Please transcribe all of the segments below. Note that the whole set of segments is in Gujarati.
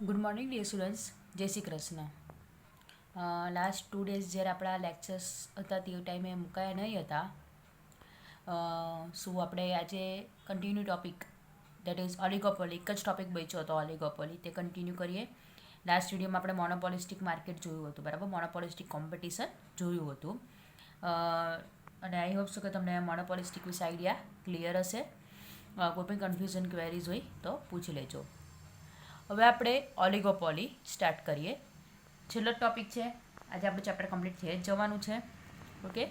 ગુડ મોર્નિંગ ડિયર સ્ટુડન્ટ્સ, જય શ્રી કૃષ્ણ. લાસ્ટ 2 ડેઝ જ્યારે આપણા લેક્ચર્સ હતા તે ટાઈમે મુકાયા નહીં હતા. શું આપણે આજે કન્ટિન્યુ ટોપિક દેટ ઇઝ ઓલિગોપોલી, એક જ ટોપિક બચ્યો હતો ઓલિગોપોલી, તે કન્ટિન્યુ કરીએ. લાસ્ટ વિડીયોમાં આપણે મોનોપોલિસ્ટિક માર્કેટ જોયું હતું, બરાબર, મોનોપોલિસ્ટિક કોમ્પિટિશન જોયું હતું. અને આઈ હોપ છું કે તમને મોનોપોલિસ્ટિક વિશે આઈડિયા ક્લિયર હશે. કોઈ પણ કન્ફ્યુઝન ક્વેરીઝ હોય તો પૂછી લેજો. હવે આપણે ઓલિગોપોલી સ્ટાર્ટ કરીએ. છેલ્લો ટોપિક છે, આજે આપણું ચેપ્ટર કમ્પ્લીટ થઈ જ જવાનું છે. ઓકે,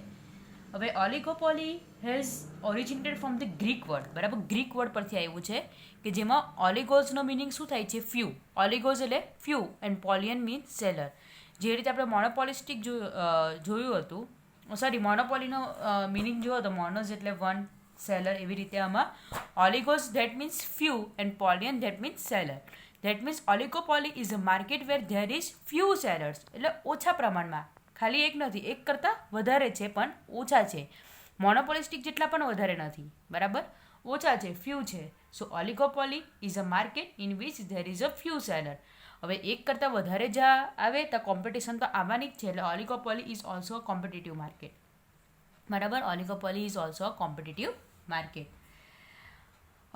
હવે oligopoly has originated from the Greek word, બરાબર, ગ્રીક વર્ડ પરથી આવ્યું છે કે જેમાં ઓલિગોઝનો મિનિંગ શું થાય છે? ફ્યુ. ઓલિગોઝ એટલે ફ્યુ એન્ડ પોલિયન મીન્સ સેલર. જે રીતે આપણે મોનોપોલિસ્ટિક જોયું હતું, સોરી, મોનોપોલીનો મિનિંગ જોયો હતો, મોનોઝ એટલે વન, સેલર, એવી રીતે આમાં oligos that means few and polein that means seller. That means oligopoly is a market where there is few sellers, એટલે ઓછા પ્રમાણમાં, ખાલી એક નથી, એક કરતાં વધારે છે પણ ઓછા છે. મોનોપોલિસ્ટિક જેટલા પણ વધારે નથી, બરાબર, ઓછા છે, ફ્યુ છે. So oligopoly is a market in which there is a few seller. હવે એક કરતાં વધારે જ્યાં આવે તો કોમ્પિટિશન તો આવવાની જ છે, એટલે oligopoly is also a competitive market, બરાબર. Oligopoly is also a competitive market.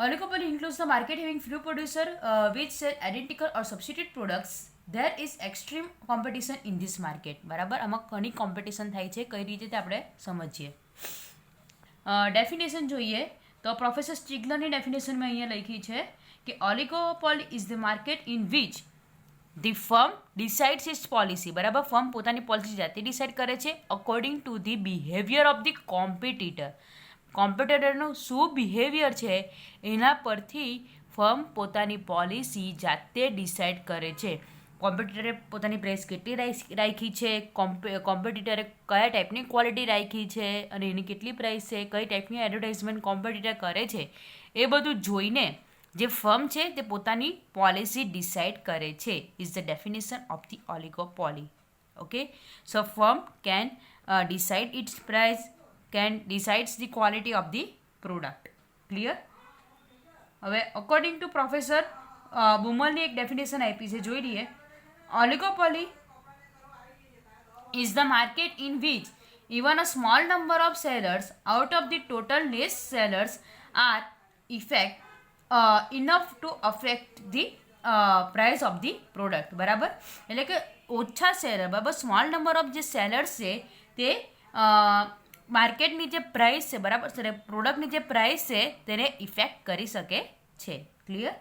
Oligopoly includes the market having few producers which sell identical or substitute products. There is extreme competition in this market. બરાબર, આમાં ઘણી કોમ્પિટિશન થાય છે, કઈ રીતે તે આપણે સમજીએ. ડેફિનેશન જોઈએ તો પ્રોફેસર સ્ટિગલરની ડેફિનેશનમાં અહીંયા લખી છે કે oligopoly is the market in which the firm decides its policy, બરાબર, ફર્મ પોતાની પોલિસી જાતે ડિસાઇડ કરે છે according to the behaviour of the competitor. કોમ્પિટિટરનું શું બિહેવિયર છે એના પરથી ફર્મ પોતાની પોલિસી જાતે ડિસાઇડ કરે છે. કોમ્પિટિટરે પોતાની પ્રાઇસ કેટલી રાખી છે, કોમ્પિટિટરે કયા ટાઈપની ક્વોલિટી રાખી છે અને એની કેટલી પ્રાઇસ છે, કઈ ટાઈપની એડવર્ટાઇઝમેન્ટ કોમ્પિટિટર કરે છે, એ બધું જોઈને જે ફર્મ છે તે પોતાની પોલિસી ડિસાઇડ કરે છે. Is the definition of the oligopoly. Okay, so firm can decide its price, can decides the quality of the product. Clear? હવે અકોર્ડિંગ ટુ પ્રોફેસર બુમલની એક ડેફિનેશન આપી છે, જોઈ લઈએ. ઓલિગોપોલી is the market in which even a small number of sellers out of the total list sellers are enough to affect the price of the product. બરાબર, એટલે કે ઓછા સેલર, બરાબર, સ્મોલ નંબર ઓફ જે સેલર્સ છે તે માર્કેટની જે પ્રાઇસ છે, બરાબર, પ્રોડક્ટની જે પ્રાઇસ છે તેને ઇફેક્ટ કરી શકે છે. ક્લિયર?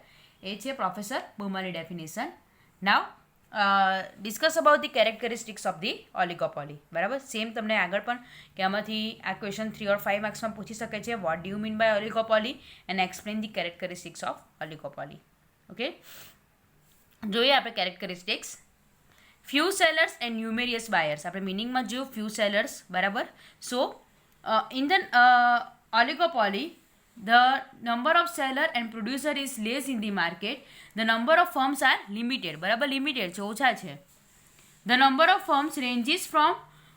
એ છે પ્રોફેસર બુમલની definition. Now discuss about the characteristics of the oligopoly. બરાબર, સેમ તમને આગળ પણ કે આમાંથી આ ક્વેશ્ચન 3 or 5 માર્ક્સમાં પૂછી શકે છે. What do you mean by oligopoly and explain the characteristics of oligopoly. Okay, જોઈએ આપણે characteristics. Few sellers and numerous buyers. આપણે મિનિંગમાં જોયું ફ્યુ સેલર્સ, બરાબર. So in the oligopoly the number of seller and producer is less in the market. The number of firms are limited, બરાબર, લિમિટેડ છે, ઓછા છે. The number of firms ranges from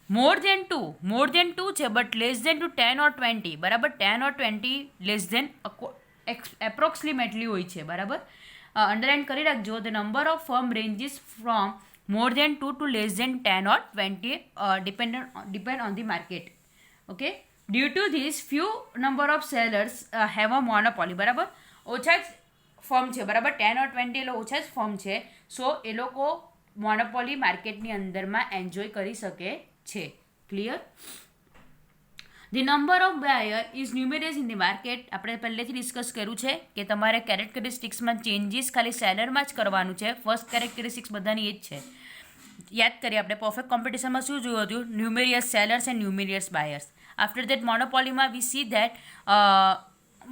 more than two છે but less then two 10 or 20, બરાબર, 10 or 20 લેસ દેન એપ્રોક્સિમેટલી હોય છે, બરાબર. અંડરલાઇન કરી રાખજો. The number of firm ranges from more than 2 to less than 10 or 20 depend on the market. Okay, due to this few number of sellers have a monopoly, બરાબર, ઓછા જ ફર્મ છે, બરાબર, 10 or 20 એટલે ઓછા જ ફર્મ છે. સો એ લોકો મોનોપોલી માર્કેટની અંદરમાં એન્જોય કરી શકે છે. Clear? The number of buyer is numerous in the market. આપણે પહેલેથી ડિસ્કસ કર્યું છે કે તમારે કેરેક્ટરિસ્ટિક્સમાં ચેન્જીસ ખાલી સેલરમાં જ કરવાનું છે. ફર્સ્ટ કેરેક્ટરિસ્ટિક્સ બધાની એ જ છે. યાદ કરીએ આપણે પરફેક્ટ કોમ્પિટિશનમાં શું જોયું હતું? Numerous sellers and numerous buyers. After that મોનોપોલીમાં we see that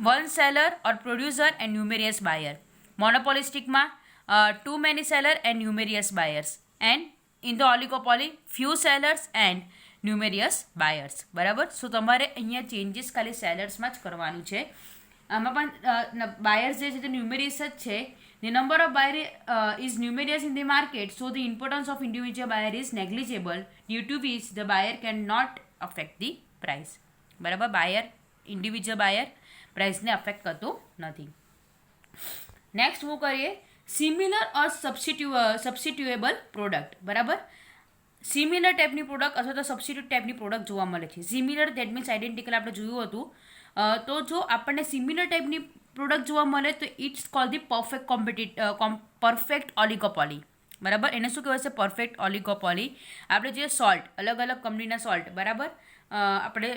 one seller or producer and numerous buyer. મોનોપોલિસ્ટિકમાં too many seller and numerous buyers. And in the oligopoly few sellers and numerous buyers. બરાબર, સો તમારે અહીંયા ચેન્જીસ ખાલી સેલર્સમાં જ કરવાનું છે. આમાં પણ બાયર્સ જે છે તે ન્યુમેરિયસ જ છે. The number of buyer is numerous in the market, so the importance of individual buyer is negligible, due to which the buyer cannot affect the price. બરાબર, બાયર ઇન્ડિવિજ્યુઅલ બાયર પ્રાઇસને અફેક્ટ કરતું નથી. નેક્સ્ટ મૂવ કરીએ સિમિલર ઓર સબસ્ટિટ્યુએબલ પ્રોડક્ટ, બરાબર. સિમિલર ટાઈપની પ્રોડક્ટ અથવા તો સબસ્ટિટ્યુટ ટાઈપની પ્રોડક્ટ જોવા મળે છે. સિમિલર દેટ મીન્સ આઇડેન્ટિકલ આપણે જોયું હતું. તો જો આપણને સિમિલર ટાઈપની પ્રોડક્ટ જોવા મળે તો ઇટ્સ કોલ ધી પરફેક્ટ ઓલિગોપોલી, બરાબર. એને શું કહેવાય છે? પરફેક્ટ ઓલિગોપોલી. આપણે જે સોલ્ટ, અલગ અલગ કંપનીના સોલ્ટ, બરાબર. આપણે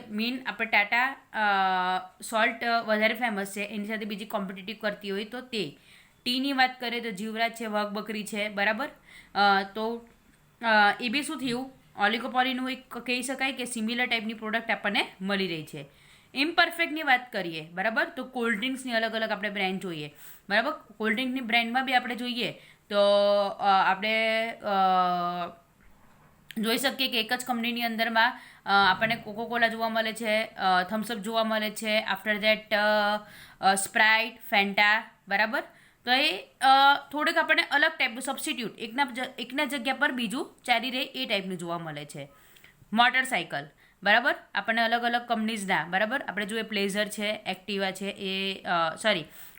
ટાટા સોલ્ટ વધારે ફેમસ છે, એની સાથે બીજી કોમ્પિટિટિવ કરતી હોય તો તે ટીની વાત કરીએ તો જીવરાજ છે, વાઘ બકરી છે, બરાબર. તો એ બી શું થયું? ઓલિગોપોલીનું એક કહી શકાય કે સિમિલર ટાઈપની પ્રોડક્ટ આપણને મળી રહી છે. ઇમ્પરફેક્ટની વાત કરીએ, બરાબર, તો કોલ્ડ ડ્રિંક્સની અલગ અલગ આપણે બ્રાન્ડ જોઈએ, બરાબર. કોલ્ડ ડ્રિંકની બ્રાન્ડમાં બી આપણે જોઈએ તો આપણે જોઈ શકીએ કે એક જ કંપનીની અંદરમાં આપણને કોકોકોલા જોવા મળે છે, થમ્સઅપ જોવા મળે છે, આફ્ટર દેટ સ્પ્રાઇટ, ફેન્ટા, બરાબર. તો એ થોડુંક આપણને અલગ ટાઈપનું સબસ્ટિટ્યુટ, એકના જગ્યા પર બીજું ચાલી રહે એ ટાઈપનું જોવા મળે છે. મોટરસાઇકલ, બરાબર, આપણને અલગ અલગ કંપનીઝના, બરાબર. આપણે જોઈએ પ્લેઝર છે, એક્ટિવા છે,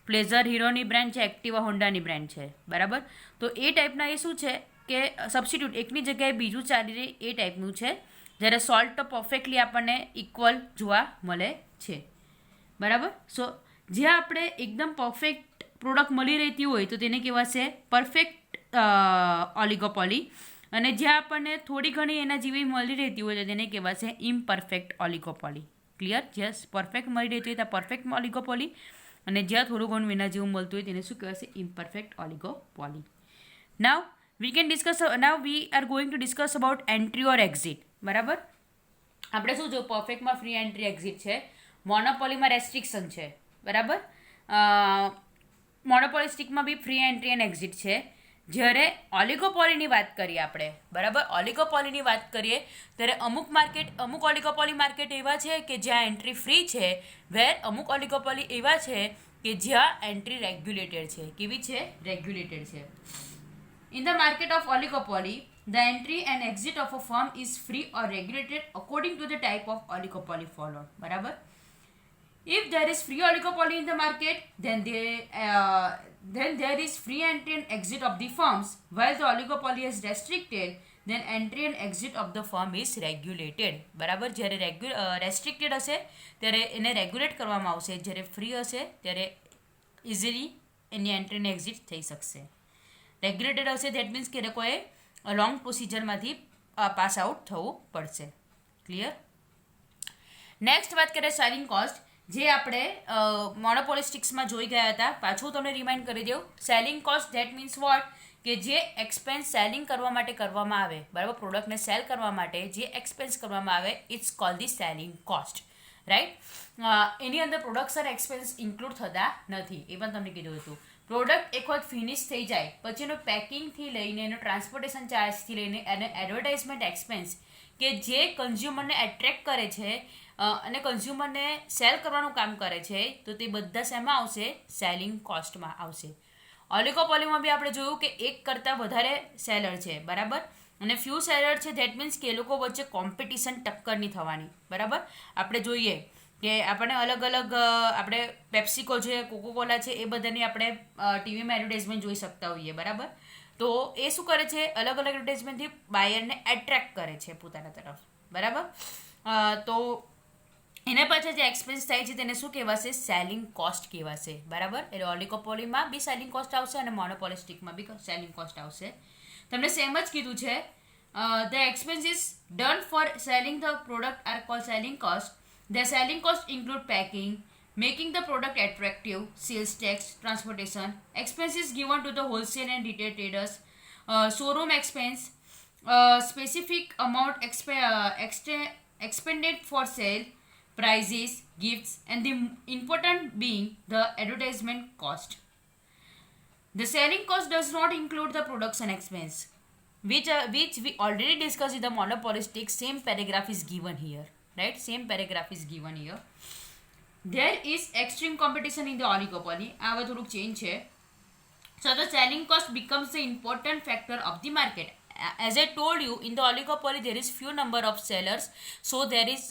પ્લેઝર હીરોની બ્રાન્ડ છે, એક્ટિવા હોન્ડાની બ્રાન્ડ છે, બરાબર. તો એ ટાઈપના એ શું છે કે સબસ્ટિટ્યુટ, એકની જગ્યાએ બીજું ચાલી રહે એ ટાઈપનું છે. જ્યારે સોલ્ટ તો પરફેક્ટલી આપણને ઇક્વલ જોવા મળે છે, બરાબર. સો જે આપણે એકદમ પરફેક્ટ પ્રોડક્ટ મળી રહેતી હોય તો તેને કહેવાશે પરફેક્ટ ઓલિગોપોલી, અને જ્યાં આપણને થોડી ઘણી એના જેવી મળી રહેતી હોય તો તેને કહેવાશે ઇમ્પરફેક્ટ ઓલિગોપોલી. ક્લિયર? જ્યાં પરફેક્ટ મળી રહેતી હોય ત્યાં પરફેક્ટ ઓલિગોપોલી, અને જ્યાં થોડું ઘણું એના જેવું મળતું હોય તેને શું કહેવાશે? Imperfect oligopoly. Now we are going to discuss about entry or exit, બરાબર. આપણે શું જો પરફેક્ટમાં ફ્રી એન્ટ્રી એક્ઝિટ છે, મોનોપોલીમાં રેસ્ટ્રિક્શન છે, બરાબર. મોનોપોલિસ્ટિકમાં બી ફ્રી એન્ટ્રી એન્ડ એક્ઝિટ છે. જ્યારે ઓલિગોપોલીની વાત કરીએ આપણે, બરાબર, ઓલિગોપોલીની વાત કરીએ ત્યારે અમુક ઓલિગોપોલી માર્કેટ એવા છે કે જ્યાં એન્ટ્રી ફ્રી છે, અમુક ઓલિગોપોલી એવા છે કે જ્યાં એન્ટ્રી રેગ્યુલેટેડ છે. કેવી છે? રેગ્યુલેટેડ છે. In the market of oligopoly, the entry and exit of a firm is free or regulated according to the type of oligopoly followed, બરાબર. If there is free oligopoly in the market, then there is free entry and exit of the firms, while the oligopoly is restricted, then entry and exit of the firm is regulated, બરાબર. જ્યારે રેસ્ટ્રિક્ટેડ હશે ત્યારે એને રેગ્યુલેટ કરવામાં આવશે, જ્યારે ફ્રી હશે ત્યારે ઇઝીલી એની એન્ટ્રી અને એક્ઝિટ થઈ શકશે. રેગ્યુલેટેડ હશે ધેટ મીન્સ કે લોકોએ લોંગ પ્રોસિજરમાંથી પાસ આઉટ થવું પડશે. ક્લિયર? નેક્સ્ટ વાત કરીએ સેલિંગ કોસ્ટ, જે આપણે મોનોપોલિસ્ટિક્સમાં જોઈ ગયા હતા. પાછું તમને રિમાઇન્ડ કરી દઉં. Selling cost that means what? કે જે એક્સપેન્સ સેલિંગ કરવા માટે કરવામાં આવે, બરાબર, પ્રોડક્ટને સેલ કરવા માટે જે એક્સપેન્સ કરવામાં આવે, it's call the selling cost, right. એની અંદર પ્રોડક્શન એક્સપેન્સ ઇન્ક્લુડ થતા નથી, એ પણ તમને કીધું હતું. પ્રોડક્ટ એક વખત ફિનિશ થઈ જાય પછી એનું પેકિંગથી લઈને એનો ટ્રાન્સપોર્ટેશન ચાર્જથી લઈને એને એડવર્ટાઇઝમેન્ટ એક્સપેન્સ કે જે કન્ઝ્યુમરને એટ્રેક્ટ કરે છે અને કન્ઝ્યુમરને સેલ કરવાનું કામ કરે છે, તો તે બધા શેમાં આવશે? સેલિંગ કોસ્ટમાં આવશે. ઓલિગોપોલીમાં બી આપણે જોયું કે એક કરતાં વધારે સેલર છે, બરાબર, અને ફ્યુ સેલર છે ધેટ મીન્સ કે એ લોકો વચ્ચે કોમ્પિટિશન ટક્કરની થવાની, બરાબર. આપણે જોઈએ કે આપણને અલગ અલગ આપણે પેપ્સિકો છે, કોકોકોલા છે, એ બધાની આપણે ટીવીમાં એડવર્ટાઇઝમેન્ટ જોઈ શકતા હોઈએ, બરાબર. તો એ શું કરે છે? અલગ અલગ એડવર્ટાઇઝમેન્ટથી બાયરને એટ્રેક્ટ કરે છે પોતાના તરફ, બરાબર. તો એના પાછળ જે એક્સપેન્સ થાય છે તેને શું કહેવાશે? સેલિંગ કોસ્ટ કહેવાશે, બરાબર. એટલે ઓલિગોપોલીમાં બી સેલિંગ કોસ્ટ આવશે અને મોનોપોલિસ્ટિકમાં બી સેલિંગ કોસ્ટ આવશે. તમને સેમ જ કીધું છે. The expenses done for selling the product are called selling cost. The selling cost include packing, making the product attractive, sales tax, transportation, expenses given to the wholesale and retail traders, showroom expense, specific amount expended for sale, prices, gifts, and the important being the advertisement cost. The selling cost does not include the production expense, which we already discussed in the monopolistic. Same paragraph is given here. Right, same paragraph is given here. There is extreme competition in the oligopoly. આ થોડુંક ચેન્જ છે. So the selling cost becomes the important factor of the market. As I told you, in the oligopoly there is few number of sellers, so there is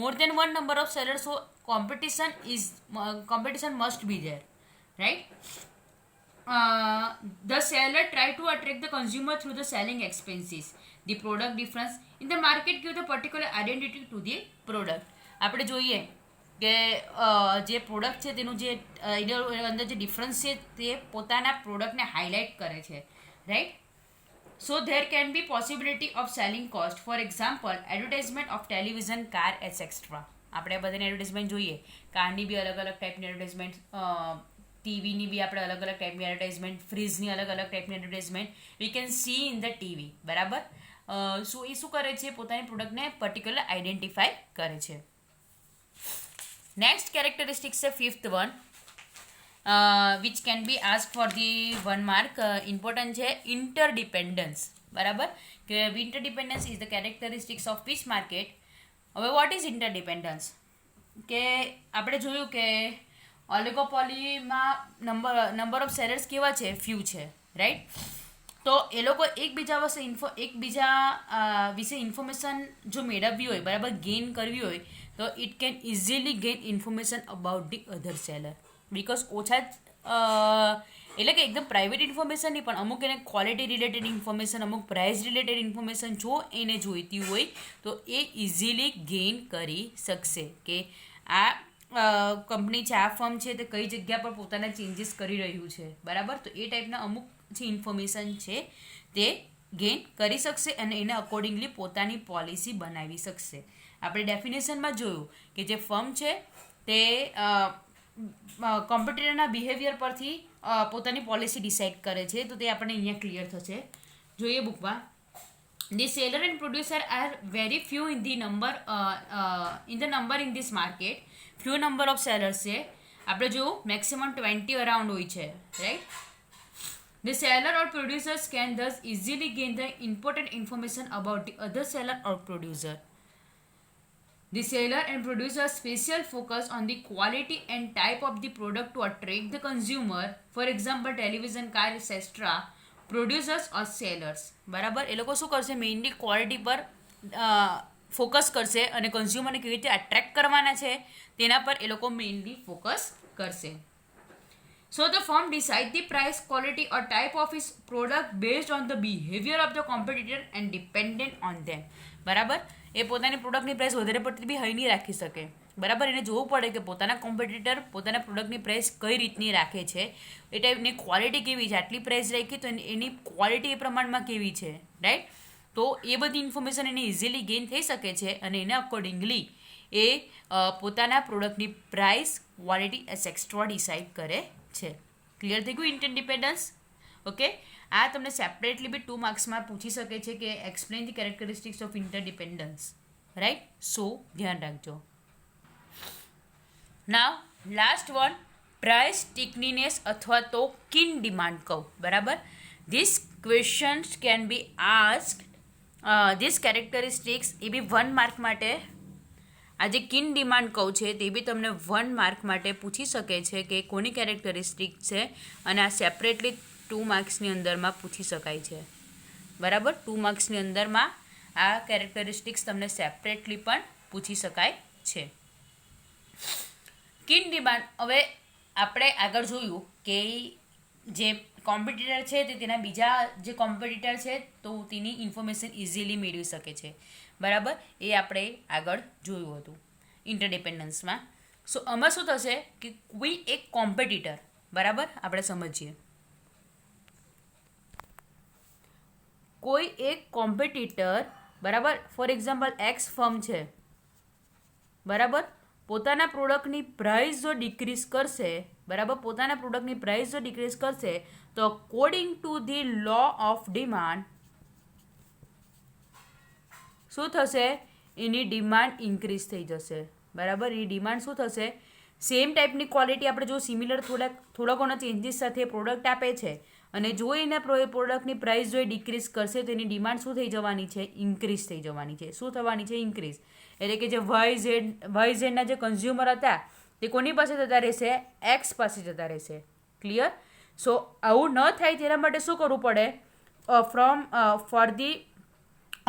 more than one number of sellers. So competition must be there, right? the seller try to attract the consumer through the selling expenses. The product difference in the market give the particular identity to the product. આપણે જોઈએ કે જે પ્રોડક્ટ છે તેનું જે અંદર જે ડિફરન્સ છે તે પોતાના પ્રોડક્ટને હાઇલાઇટ કરે છે, right. So there can be possibility of selling cost. For example advertisement of television, car etcetera. આપણે બધાની એડવર્ટાઇઝમેન્ટ જોઈએ, કારની બી અલગ અલગ ટાઈપની એડવર્ટાઇઝમેન્ટ, ટીવીની બી આપણે અલગ અલગ ટાઈપની એડવર્ટાઇઝમેન્ટ, ફ્રીજની અલગ અલગ ટાઈપની advertisement we can see in the TV, બરાબર. સો એ શું કરે છે, પોતાની પ્રોડક્ટને પર્ટિક્યુલર આઈડેન્ટિફાઈ કરે છે. નેક્સ્ટ કેરેક્ટરિસ્ટિક્સ છે fifth one, which can be ask for the 1 mark. Important છે ઇન્ટરડિપેન્ડન્સ, બરાબર. કે interdependence is the characteristics of which market. હવે વોટ ઇઝ ઇન્ટરડિપેન્ડન્સ? કે આપણે જોયું કે ઓલિગોપોલીમાં નંબર ઓફ સેલર્સ કેવા છે, ફ્યુ છે, રાઈટ. તો એ લોકો એકબીજા વિશે ઇન્ફોર્મેશન જો મેળવવી હોય, બરાબર, ગેઇન કરવી હોય, તો it can easily gain information about the other seller. Because ઓછા એટલે કે એકદમ પ્રાઇવેટ ઇન્ફોર્મેશન નહીં, પણ અમુક એને ક્વોલિટી રિલેટેડ ઇન્ફોર્મેશન, અમુક પ્રાઇસ રિલેટેડ ઇન્ફોર્મેશન જો એને જોઈતી હોય તો એ ઇઝીલી ગેઇન કરી શકશે કે આ કંપની છે, આ ફર્મ છે, તે કઈ જગ્યા પર પોતાના ચેન્જીસ કરી રહ્યું છે, બરાબર. તો એ ટાઈપના અમુક જે ઇન્ફોર્મેશન છે તે ગેઇન કરી શકશે અને એને અકોર્ડિંગલી પોતાની પોલિસી બનાવી શકશે. આપણે ડેફિનેશનમાં જોયું કે જે ફર્મ છે તે કોમ્પિટિટરના બિહેવિયર પરથી પોતાની પોલિસી ડિસાઇડ કરે છે. તો તે આપણને અહીંયા ક્લિયર થશે. જોઈએ બુકમાં. The seller and producer are very few in the number in this market. Few number of sellers છે. આપણે જોયું મેક્સિમમ 20 અરાઉન્ડ હોય છે, right. The seller or producers can thus easily gain the important information about the other seller or producer. The seller and producer special focus on the quality and type of the product to attract the consumer. For example, television, car, etc. Producers or sellers, બરાબર. એ લોકો શું કરશે, મેઇનલી ક્વોલિટી પર ફોકસ કરશે અને કન્ઝ્યુમરને કેવી રીતે અટ્રેક્ટ કરવાના છે તેના પર એ લોકો મેઇનલી ફોકસ કરશે. So the firm decide the price, quality or type of its product based on the behavior of the competitor and dependent on them. બરાબર. એ પોતાની પ્રોડક્ટની પ્રાઇસ વધારે પડતી બી હાઈ નહીં રાખી શકે, બરાબર. એને જોવું પડે કે પોતાના કોમ્પિટિટર પોતાના પ્રોડક્ટની પ્રાઇસ કઈ રીતની રાખે છે, એ ટાઈપની ક્વોલિટી કેવી છે, આટલી પ્રાઇસ રાખી તો એની ક્વોલિટી એ પ્રમાણમાં કેવી છે, રાઈટ. તો એ બધી ઇન્ફોર્મેશન એને ઇઝીલી ગેઇન થઈ શકે છે અને એને અકોર્ડિંગલી એ પોતાના પ્રોડક્ટની પ્રાઇસ, ક્વોલિટી એટસેટ્રા ડિસાઇડ કરે છે. ક્લિયર થઈ ગયું ઇન્ટરડિપેન્ડન્સ? ઓકે. આ તમને સેપરેટલી બી 2 માર્ક્સમાં પૂછી શકે છે કે explain the characteristics of interdependence, right. So ધ્યાન રાખજો. Now last one, price stickiness અથવા તો કિન ડિમાન્ડ કહું, બરાબર. This questions can be ask, this characteristics A B 1 mark માટે, આ જે કિન ડિમાન્ડ કહું છે તે બી તમને 1 માર્ક માટે પૂછી શકે છે કે કોની કેરેક્ટરિસ્ટિક છે, અને આ સેપરેટલી 2 માર્ક્સની અંદરમાં પૂછી શકાય છે, બરાબર. 2 માર્ક્સની અંદરમાં આ કેરેક્ટરિસ્ટિક્સ તમને સેપરેટલી પણ પૂછી શકાય છે. કિન ડિમાન્ડ, હવે આપણે આગળ જોયું કે જે કોમ્પિટિટર છે તે તેના બીજા જે કોમ્પિટિટર છે તો તેની ઇન્ફોર્મેશન ઇઝીલી મેળવી શકે છે, બરાબર. એ આપણે આગળ જોયું હતું ઇન્ટરડિપેન્ડન્સમાં. સો આમાં શું થશે કે કોઈ એક કોમ્પિટિટર, બરાબર, આપણે સમજીએ. કોઈ એક કોમ્પિટિટર, બરાબર, ફોર એક્ઝામ્પલ એક્સ ફર્મ છે, બરાબર, પોતાના પ્રોડક્ટની પ્રાઇસ જો ડિક્રીઝ કરશે, બરાબર, પોતાના પ્રોડક્ટની પ્રાઇસ જો ડિક્રીઝ કરશે તો according to the law of demand શું થશે, એની ડિમાન્ડ ઇન્ક્રીઝ થઈ જશે, બરાબર. એ ડિમાન્ડ શું થશે, સેમ ટાઈપની ક્વોલિટી આપણે જો સિમિલર થોડા ઘણા ચેન્જીસ સાથે પ્રોડક્ટ આપે છે અને જો એના પ્રોડક્ટની પ્રાઇસ જો ડિક્રીઝ કરશે તો એની ડિમાન્ડ શું થઈ જવાની છે, ઇન્ક્રીઝ થઈ જવાની છે. શું થવાની છે, ઇન્ક્રીઝ. એટલે કે જે વાય ઝેડના જે કન્ઝ્યુમર હતા તે કોની પાસે જતા રહેશે, એક્સ પાસે જતા રહેશે. ક્લિયર? સો આવું ન થાય તેના માટે શું કરવું પડે, for the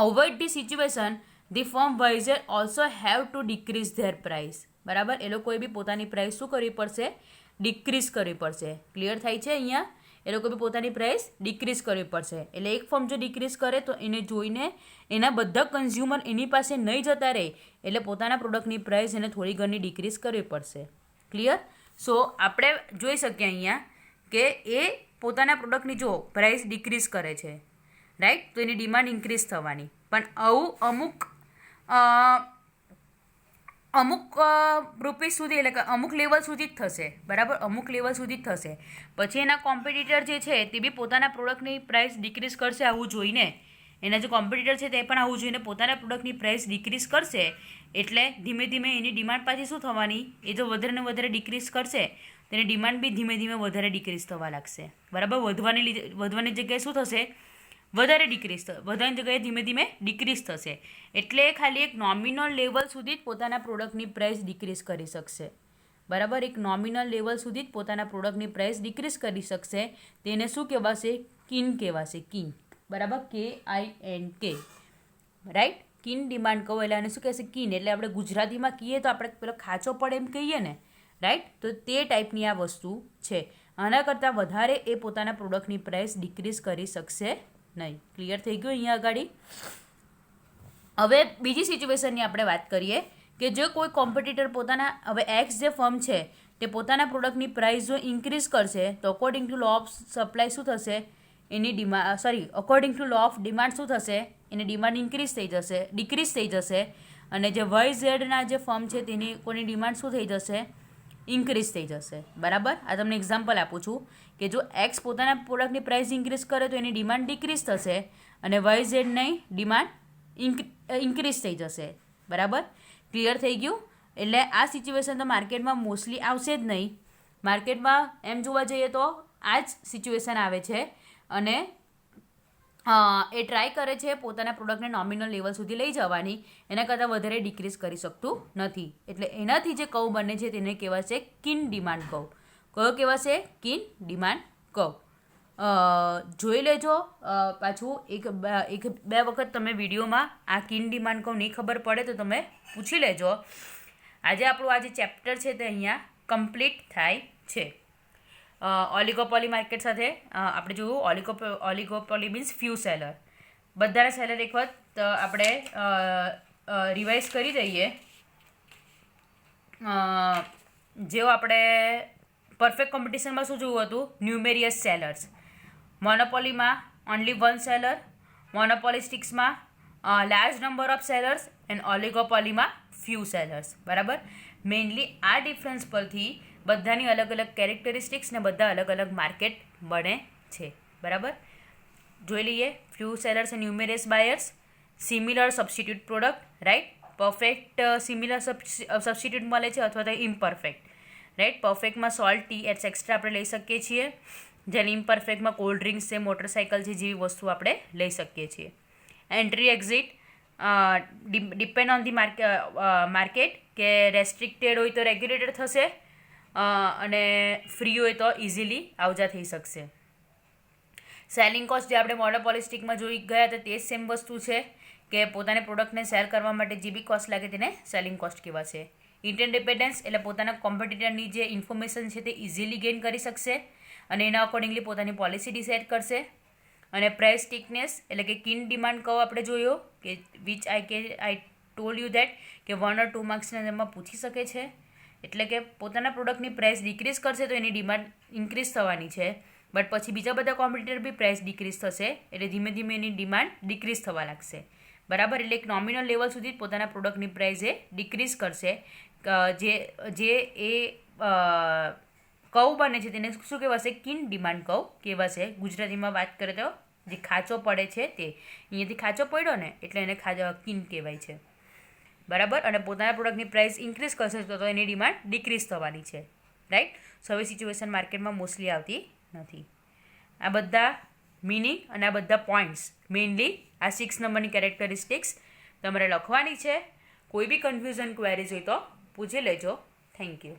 avoid the situation the firm wiser also have to decrease their price, બરાબર. એ લોકોએ બી પોતાની પ્રાઇસ શું કરવી પડશે, ડિક્રીઝ કરવી પડશે. ક્લિયર થાય છે અહીંયા? એ લોકો બી પોતાની પ્રાઇસ ડિક્રીઝ કરવી પડશે. એટલે એક ફર્મ જો ડિક્રીઝ કરે તો એને જોઈને એના બધા કન્ઝ્યુમર એની પાસે નહીં જતા રહે, એટલે પોતાના પ્રોડક્ટની પ્રાઇસ એને થોડી ઘણી ડિક્રીઝ કરવી પડશે. ક્લિયર? સો આપણે જોઈ શકીએ અહીંયા કે એ પોતાના પ્રોડક્ટની જો પ્રાઇસ ડિક્રીઝ કરે છે, રાઈટ, તો એની ડિમાન્ડ ઇન્ક્રીઝ થવાની. પણ આવું અમુક રૂપીસ સુધી, એટલે કે અમુક લેવલ સુધી જ થશે, બરાબર, અમુક લેવલ સુધી જ થશે. પછી એના કોમ્પિટિટર જે છે તે બી પોતાના પ્રોડક્ટની પ્રાઇસ ડિક્રીઝ કરશે. આવું જોઈને એના જે કોમ્પિટિટર છે તે પણ આવું જોઈને પોતાના પ્રોડક્ટની પ્રાઇસ ડિક્રીઝ કરશે. એટલે ધીમે ધીમે એની ડિમાન્ડ પાછી શું થવાની, એ જો વધારે ને વધારે ડિક્રીઝ કરશે તો એની ડિમાન્ડ બી ધીમે ધીમે વધારે ડિક્રીઝ થવા લાગશે, બરાબર. વધવાની જગ્યાએ શું થશે, વધારે ડિક્રીઝ થશે, વધવાની જગ્યાએ ધીમે ધીમે ડિક્રીઝ થશે. એટલે ખાલી એક નોમિનલ લેવલ સુધી જ પોતાના પ્રોડક્ટની પ્રાઇસ ડિક્રીઝ કરી શકશે, બરાબર. એક નોમિનલ લેવલ સુધી જ પોતાના પ્રોડક્ટની પ્રાઇસ ડિક્રીઝ કરી શકશે. તેને શું કહેવાશે, કિન કહેવાશે, કિન, બરાબર, KINK, રાઈટ. કિન ડિમાન્ડ કહો એટલે આને શું કહેશે, કિન. એટલે આપણે ગુજરાતીમાં કહીએ તો આપણે પેલો ખાંચો પડે એમ કહીએ ને, રાઈટ. તો તે ટાઈપની આ વસ્તુ છે. આના કરતાં વધારે એ પોતાના પ્રોડક્ટની પ્રાઇસ ડિક્રીઝ કરી શકશે નહીં. ક્લિયર થઈ ગયું અહીંયા આગળ? હવે બીજી સિચ્યુએશનની આપણે વાત કરીએ કે જો કોઈ કોમ્પિટિટર પોતાના, હવે એક્સ જે ફર્મ છે તે પોતાના પ્રોડક્ટની પ્રાઇસ જો ઇન્ક્રીઝ કરશે તો according to law of supply શું થશે, એની according to law of demand શું થશે, એની ડિમાન્ડ ઇન્ક્રીઝ થઈ જશે, ડિક્રીઝ થઈ જશે. અને જે YZના જે ફર્મ છે તેની કોની ડિમાન્ડ શું થઈ જશે, ઇન્ક્રીઝ થઈ જશે, બરાબર. આ તમને એક્ઝામ્પલ આપું છું કે જો એક્સ પોતાના પ્રોડક્ટની પ્રાઇસ ઇન્ક્રીઝ કરે તો એની ડિમાન્ડ ડિક્રીઝ થશે અને YZની ડિમાન્ડ ઇન્ક્રીઝ થઈ જશે, બરાબર. ક્લિયર થઈ ગયું? એટલે આ સિચ્યુએશન તો માર્કેટમાં મોસ્ટલી આવશે જ નહીં. માર્કેટમાં એમ જોવા જઈએ તો આ જ સિચ્યુએશન આવે છે અને એ ટ્રાય કરે છે પોતાના પ્રોડક્ટને નોમિનલ લેવલ સુધી લઈ જવાની, એના કરતાં વધારે ડિક્રીઝ કરી શકતું નથી. એટલે એનાથી જે કર્વ બને છે તેને કહેવાશે કિન ડિમાન્ડ કર્વ. કયો કહેવાશે? કિન ડિમાન્ડ કર્વ. જોઈ લેજો પાછું એક બે વખત તમે વિડીયોમાં આ કિન ડિમાન્ડ કર્વ નહીં ખબર પડે તો તમે પૂછી લેજો. આજે આપણું આ જે ચેપ્ટર છે તે અહીંયા કમ્પ્લીટ થાય છે. ઓલિગોપોલી માર્કેટ સાથે આપણે જોયું. ઓલિગોપોલી મીન્સ ફ્યુ સેલર. બધાના સેલર એક વખત આપણે રિવાઇઝ કરી દઈએ. જેવો આપણે પરફેક્ટ કોમ્પિટિશનમાં શું જોયું હતું, ન્યુમેરિયસ સેલર્સ. મોનોપોલીમાં ઓનલી વન સેલર, મોનોપોલિસ્ટિક્સમાં large number of sellers and ઓલિગોપોલીમાં ફ્યુ સેલર્સ, બરાબર. મેઇનલી આ ડિફરન્સ પરથી બધાની અલગ અલગ કેરેક્ટરિસ્ટિક્સ ને બધા અલગ અલગ માર્કેટ બને છે, બરાબર. જોઈ લઈએ. Few sellers and numerous buyers, similar substitute product, right. Perfect similar substitute મળે છે અથવા તો ઇમ્પરફેક્ટ, રાઈટ. પરફેક્ટમાં સોલ્ટ, ટી એક્સ્ટ્રા આપણે લઈ શકીએ છીએ, જેને ઇમ્પરફેક્ટમાં કોલ્ડ ડ્રિંક્સ છે, મોટરસાઇકલ છે, જેવી વસ્તુ આપણે લઈ શકીએ છીએ. Entry exit depend on the market, કે રેસ્ટ્રિક્ટેડ હોય તો રેગ્યુલેટેડ થશે અને ફ્રી હોય તો ઇઝીલી આવજા થઈ શકશે. સેલિંગ કોસ્ટ જે આપણે મોનોપોલિસ્ટિકમાં જોઈ ગયા હતા તે જ સેમ વસ્તુ છે કે પોતાના પ્રોડક્ટને સેલ કરવા માટે જે બી કોસ્ટ લાગે તેને સેલિંગ કોસ્ટ કહેવાશે. ઇન્ટરડિપેન્ડન્સ એટલે પોતાના કોમ્પિટિટરની જે ઇન્ફોર્મેશન છે તે ઇઝીલી ગેઇન કરી શકશે અને એના અકોર્ડિંગલી પોતાની પોલિસી ડિસાઇડ કરશે. અને પ્રાઇસ સ્ટિકનેસ એટલે કે કિન ડિમાન્ડ કહો આપણે જોયો કે which I told you that કે 1 or 2 માર્ક્સના એમાં પૂછી શકે છે. એટલે કે પોતાના પ્રોડક્ટની પ્રાઇસ ડિક્રીઝ કરશે તો એની ડિમાન્ડ ઇન્ક્રીઝ થવાની છે, બટ પછી બીજા બધા કોમ્પિટિટર બી પ્રાઇસ ડિક્રીઝ થશે એટલે ધીમે ધીમે એની ડિમાન્ડ ડિક્રીઝ થવા લાગશે, બરાબર. એટલે એક નોમિનલ લેવલ સુધી જ પોતાના પ્રોડક્ટની પ્રાઇસ એ ડિક્રીઝ કરશે. જે એ કર્વ બને છે તેને શું કહેવાશે, કિન ડિમાન્ડ કર્વ કહેવાશે. ગુજરાતીમાં વાત કરીએ તો જે ખાંચો પડે છે તે, અહીંયાથી ખાંચો પડ્યો ને એટલે એને કિન કહેવાય છે, બરાબર. અને પોતાના પ્રોડક્ટની પ્રાઇસ ઇન્ક્રીઝ કરશે તો એની ડિમાન્ડ ડિક્રીઝ થવાની છે, રાઈટ. સો હવે સિચ્યુએશન માર્કેટમાં મોસ્ટલી આવતી નથી. આ બધા મિનિંગ અને આ બધા પોઈન્ટ્સ મેઇનલી આ 6 નંબરની કેરેક્ટરિસ્ટિક્સ તમારે લખવાની છે. કોઈ બી કન્ફ્યુઝન ક્વેરીઝ હોય તો પૂછી લેજો. Thank you.